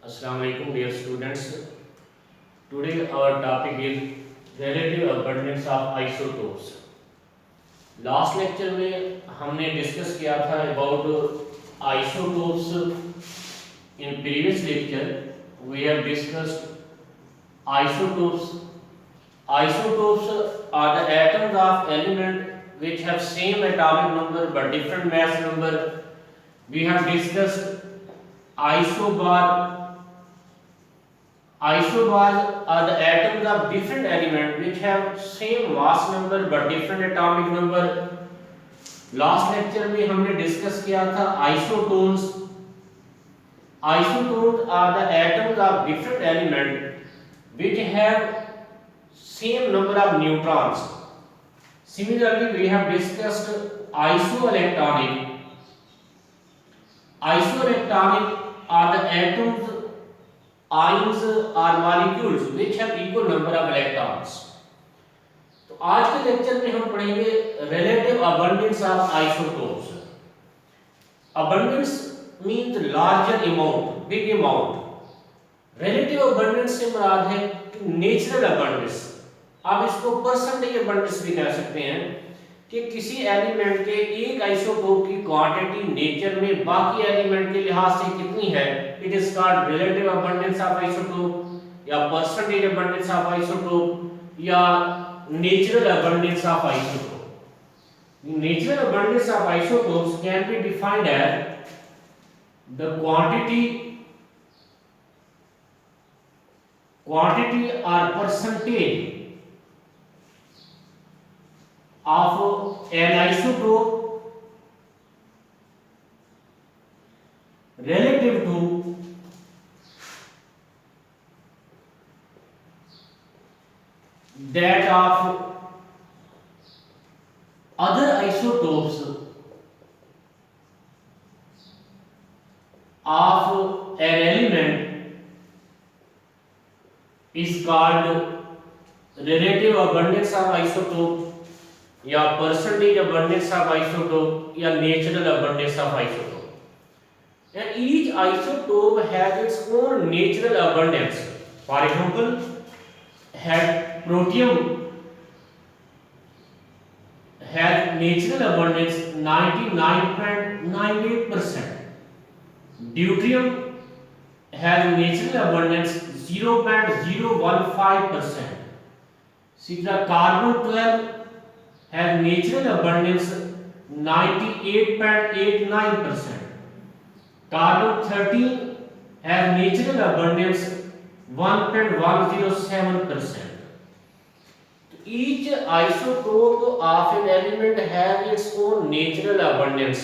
Assalamu alaikum dear students. Today our topic is relative abundance of isotopes. Last lecture में हमने discuss किया था about isotopes. In previous lecture we have discussed isotopes. Isotopes are the atoms of element which have same atomic number but different mass number. We have discussed isobar. Isobars are the atoms of different element which have same mass number but different atomic number. Last lecture में हमने discuss किया था isotones. Isotones are the atoms of different element which have same number of neutrons. Similarly, we have discussed isoelectronic. Isoelectronic are the atoms, ions or molecules which have equal number of electrons. तो आज के lecture में हम पढ़ेंगे relative abundance of isotopes. Abundance means larger amount, big amount. Relative abundance से मुराद है natural abundance. आप इसको परसेंटेज अबंडेंस भी कह सकते हैं कि किसी एलिमेंट के एक आइसोटोप की क्वांटिटी नेचर में बाकी एलिमेंट के लिहाज से कितनी है. It is called relative abundance of isotope या परसेंटेज अबंडेंस ऑफ आइसोटोप या natural abundance of isotope. Natural abundance of isotopes can be defined as the quantity or percentage of an isotope relative to that of other isotopes of an element is called relative abundance of isotope या percentage abundance of isotope या natural abundance of isotope. And each isotope has its own natural abundance. For example, had protium has natural abundance 99.98%. Deuterium has natural abundance 0.015%. Carbon 12 has natural abundance 98.89%. Carbon 13 has natural abundance 1.107%. Each isotope of an element has its own natural abundance.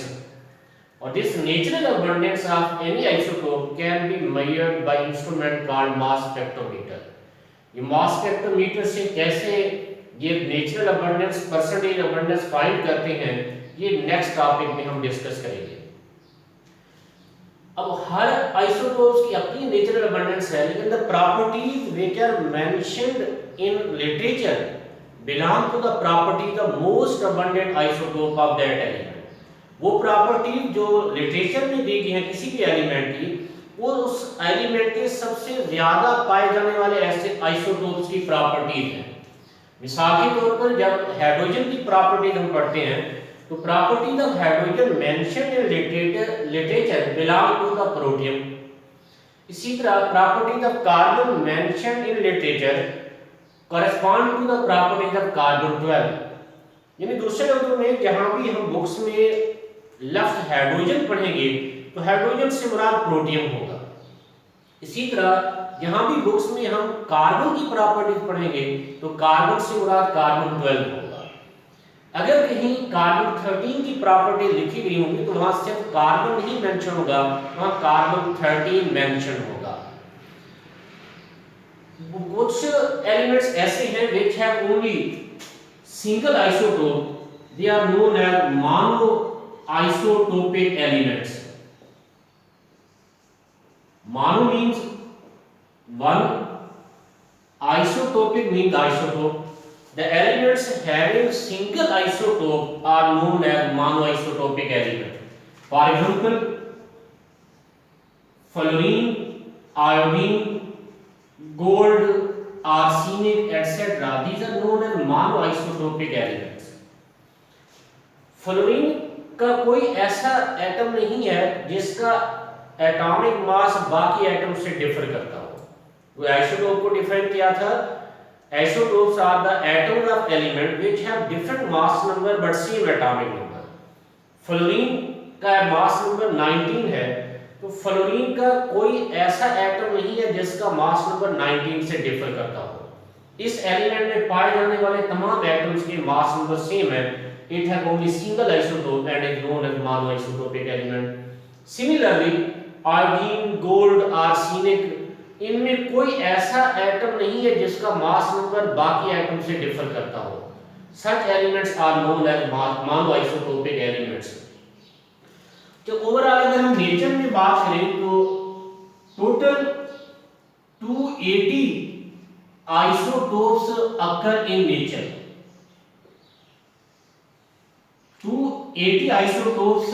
और this natural abundance of any isotope can be measured by instrument called mass spectrometer. ये mass spectrometer से कैसे ये natural abundance, percentage abundance find करते हैं, ये next topic में हम डिस्कस करेंगे. अब हर isotopes की अपनी natural abundance है, लेकिन the properties which are mentioned in literature belong to the property the most abundant isotope of that element. वो प्रॉपर्टी जो लिटरेचर में दी गई है किसी भी एलिमेंट की, वो उस एलिमेंट के सबसे ज्यादा पाए जाने वाले ऐसे आइसोटोप्स की प्रॉपर्टीज हैं. मिसाल के तौर पर जब हाइड्रोजन की प्रॉपर्टीज हम पढ़ते हैं तो properties of hydrogen mentioned in literature belong to the protium. इसी तरह properties of carbon mentioned in literature correspond to the properties of carbon 12. यानी दूसरे शब्दों में जहां भी हम बुक्स में लफ्ज हाइड्रोजन पढ़ेंगे तो हाइड्रोजन से मुराद प्रोटियम होगा. इसी तरह जहां भी बुक्स में हम कार्बन की प्रॉपर्टीज पढ़ेंगे तो कार्बन से मुराद कार्बन 12 होगा. अगर कहीं कार्बन 13 की प्रॉपर्टी लिखी गई होगी तो वहां सिर्फ कार्बन ही मेंशन होगा, वहां कार्बन 13 मेंशन होगा. कुछ एलिमेंट्स ऐसे हैं which have only single isotope. They are known as monoisotopic elements. Mono means one, isotopic means isotope. The elements having single isotope are known as monoisotopic element. For example, fluorine, iodine, gold, arsenic, etc. These are known as monoisotopic elements. Fluorine का कोई ऐसा atom नहीं है जिसका atomic mass बाकी atom से differ करता हो। वो आइसोटोप को डिफाइन किया था, isotopes are the atoms of element which have different mass number but same atomic number. Fluorine का मास नंबर 19 है, तो फ्लोरीन का कोई ऐसा एटम नहीं है जिसका मास नंबर 19 से डिफर करता हो। इस एलिमेंट में पाए जाने वाले तमाम एटम्स के मास नंबर सेम है। It has only single isotope and is known as monoisotopic element. Similarly, iodine, gold, arsenic, इनमें कोई ऐसा एटम नहीं है जिसका मास नंबर बाकी एटम से डिफर करता हो। Such elements are known as monoisotopic elements. तो ओवरऑल अगर हम नेचर में बात करें तो total 280 isotopes occur in nature. 280 isotopes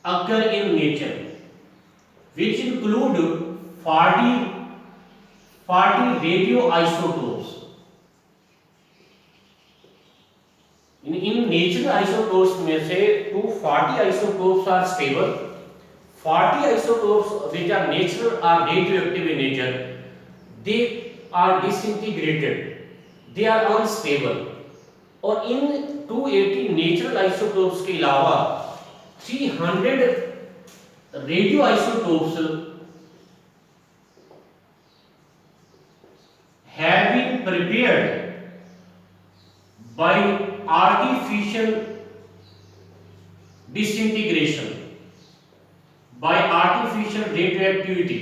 occur in nature, which include 40 radioisotopes. In natural isotopes में से 240 isotopes are stable, 40 isotopes which are natural are radioactive in nature. They are disintegrated, they are unstable. और इन 280 natural isotopes के अलावा 300 radio isotopes have been prepared by artificial disintegration, by artificial radioactivity.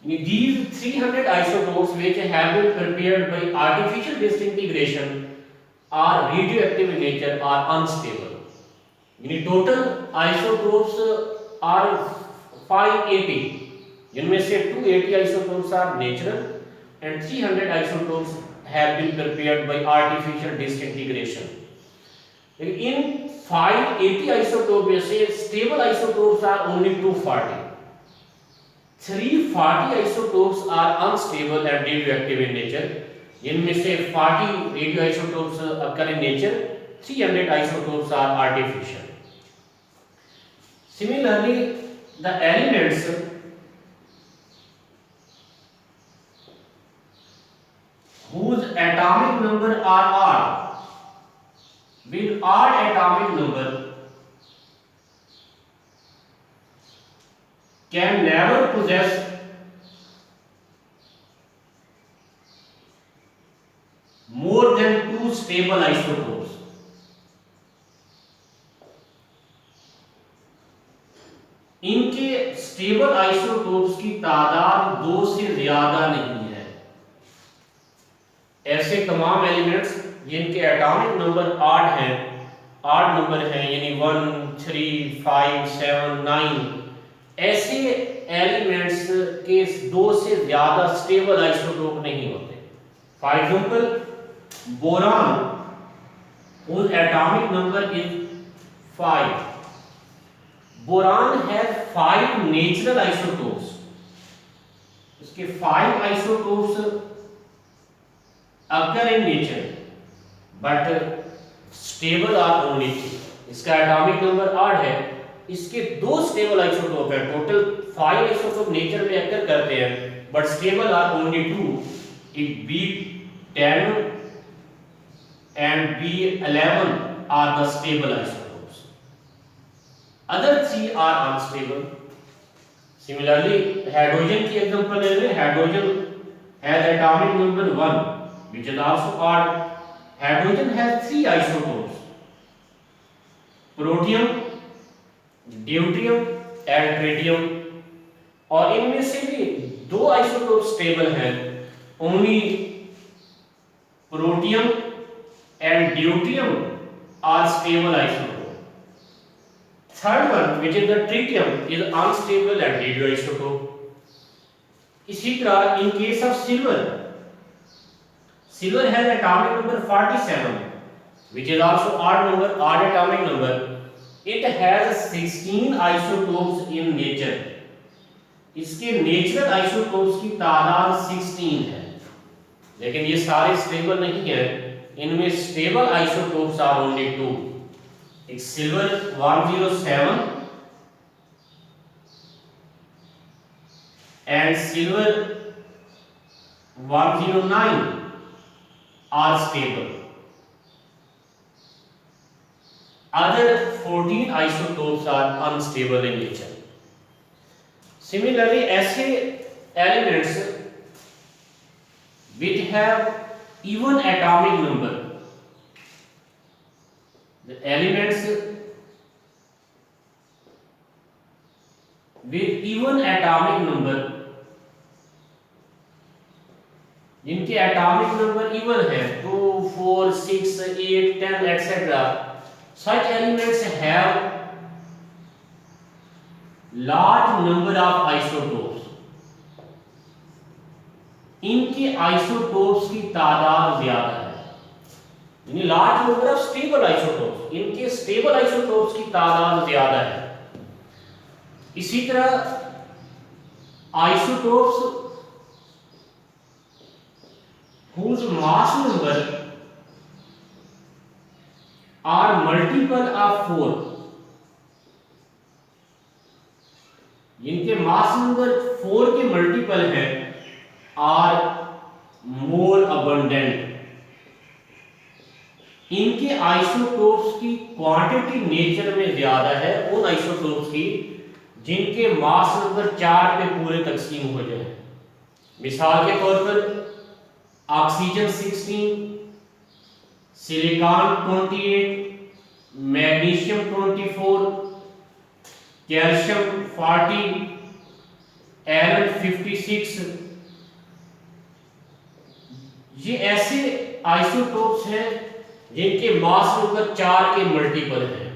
These 300 isotopes which have been prepared by artificial disintegration are radioactive in nature, are unstable. Total isotopes are 580, जिनमें से 280 isotopes are natural and 300 isotopes have been prepared by artificial disintegration. In 580 isotopes में से stable isotopes are only 240. 340 isotopes are unstable and radioactive in nature. इनमें से 40 radioisotopes occur in nature, 300 isotopes are artificial. Similarly, the elements whose atomic number are odd, with odd atomic number, can never possess more than 2 stable isotopes. इनके stable isotopes की तादाद 2 से ज्यादा नहीं है। ऐसे तमाम एलिमेंट्स जिनके एटॉमिक नंबर ऑड हैं, ऑड नंबर हैं, यानी 1, 3, 5, 7, 9, ऐसे एलिमेंट्स के 2 से ज्यादा स्टेबल आइसोटोप नहीं होते। For example, boron whose atomic number is 5. Boron has 5 natural isotopes. इसके 5 isotopes occur in nature, but stable are only 3. इसका एटॉमिक नंबर 8 है, इसके 2 स्टेबल आइसोटोप है। टोटल 5 आइसोटोप नेचर में अकर करते हैं, but stable are only 2, B10 and B11 are the stable isotopes. Other 3 are unstable. Similarly, hydrogen की example ले लें। Hydrogen has atomic number 1, which is also odd. Hydrogen has 3 isotopes: protium, deuterium and tritium, और इनमें से भी 2 isotope stable हैं, only protium and deuterium are stable isotope. Third one which is the tritium is unstable and radio isotope. इसी तरह in case of silver, silver has atomic number 47, which is also odd number, odd atomic number, it has 16 isotopes in nature. इसके natural isotopes की तादाद 16 है, लेकिन ये सारे stable नहीं है। इनमें स्टेबल आइसोटोप्स आर ओनली 2, एक silver 107 and silver 109 are stable. Other 14 isotopes are unstable in nature. Similarly, ऐसे elements which have even atomic number, the elements with even atomic number, जिनके एटॉमिक नंबर इवन है 2, 4, 6, 8, 10 etc. such elements have large number of isotopes. इनके isotopes की तादाद ज्यादा है, यानी large number of stable isotopes, इनके स्टेबल आइसोटोप्स की तादाद ज्यादा है। इसी तरह isotopes whose mass number are multiple of 4, जिनके मास नंबर 4 के मल्टीपल हैं, आर मोर अबंडेंट। इनके आइसोटोप्स की क्वांटिटी नेचर में ज्यादा है उन आइसोटोप्स की जिनके मास नंबर 4 पे पूरे तकसीम हो जाए। मिसाल के तौर पर oxygen 16, silicon 28, magnesium 24, calcium 40, iron 56, ये ऐसे आइसोटोप्स हैं जिनके मास नंबर 4 के मल्टीपल हैं।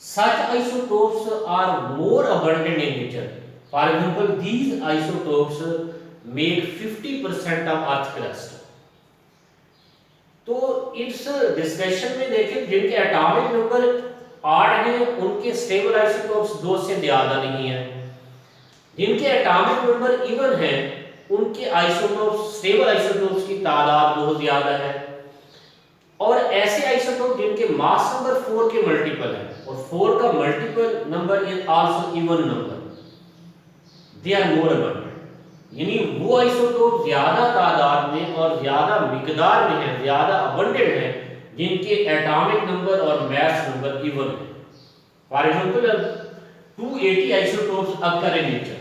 Such isotopes are more abundant in nature. For example, these isotopes make 50% of Earth crust. तो इस डिस्कशन में देखें जिनके एटॉमिक नंबर 8 हैं उनके स्टेबल आइसोटोप्स 2 से ज्यादा नहीं है। जिनके एटॉमिक नंबर इवन है उनके आइसोटोप्स, स्टेबल आइसोटोप्स की तादाद बहुत ज्यादा है। और ऐसे आइसोटोप जिनके मास नंबर 4 के मल्टीपल है, और 4 का multiple number is also even number, they are more abundant. यानी वो आइसोटोप ज्यादा तादाद में और ज्यादा मिकदार में है, ज्यादा अबंडेंट है, जिनके एटॉमिक नंबर और मास नंबर इवन है। For example 280 isotopes occur in nature.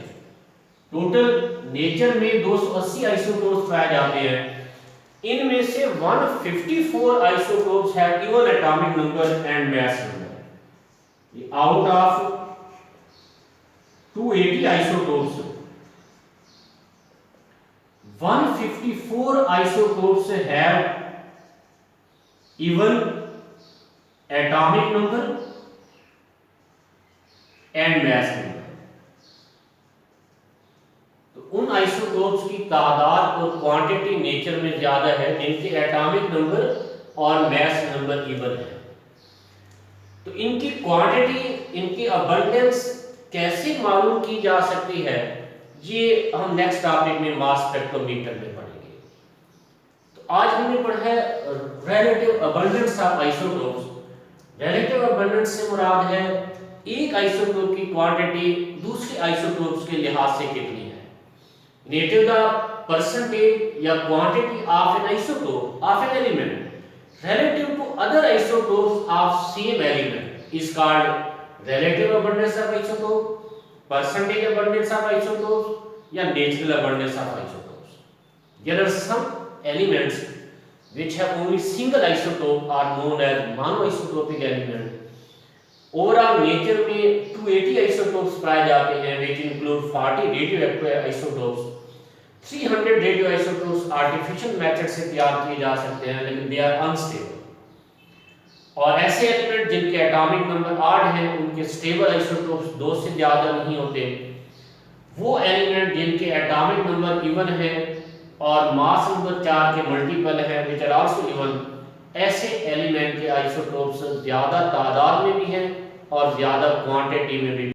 Total nature में 280 आइसोटोप्स पाए जाते हैं। इनमें से 154 isotopes have even atomic number and mass number. Out of 280 isotopes 154 isotopes have even atomic number and mass number। तो उन isotopes की तादाद और क्वांटिटी नेचर में ज्यादा है जिनके एटॉमिक नंबर और मास नंबर इवन है। तो इनकी क्वांटिटी, इनकी अबंडेंस कैसे मालूम की जा सकती है, ये हम नेक्स्ट टॉपिक में मास स्पेक्ट्रोमीटर में पढ़ेंगे। तो आज हमने पढ़ा है relative abundance of isotopes. Relative abundance से मुराद है एक आइसोटोप की क्वांटिटी दूसरे आइसोटोप्स के लिहाज से कितनी है। रिलेटिव द परसेंटेज या quantity of an isotope of an element relative to other isotopes of same element is called relative abundance of isotope, percentage abundance of isotopes या natural abundance of isotopes. There are some elements which have only single isotope are known as monoisotopic element. Overall nature में 280 isotopes पाए जाते हैं which include 40 radioactive isotopes. 300 radioisotopes artificial method से तैयार किए जा सकते हैं लेकिन they are unstable। और ऐसे एलिमेंट जिनके एटॉमिक नंबर 8 हैं उनके स्टेबल आइसोटोप्स 2 से ज्यादा नहीं होते। वो एलिमेंट जिनके एटॉमिक नंबर इवन है और मास नंबर 4 के मल्टीपल है, which are also even, ऐसे एलिमेंट के आइसोटोप्स ज़्यादा तादाद में भी हैं और ज़्यादा क्वांटिटी में भी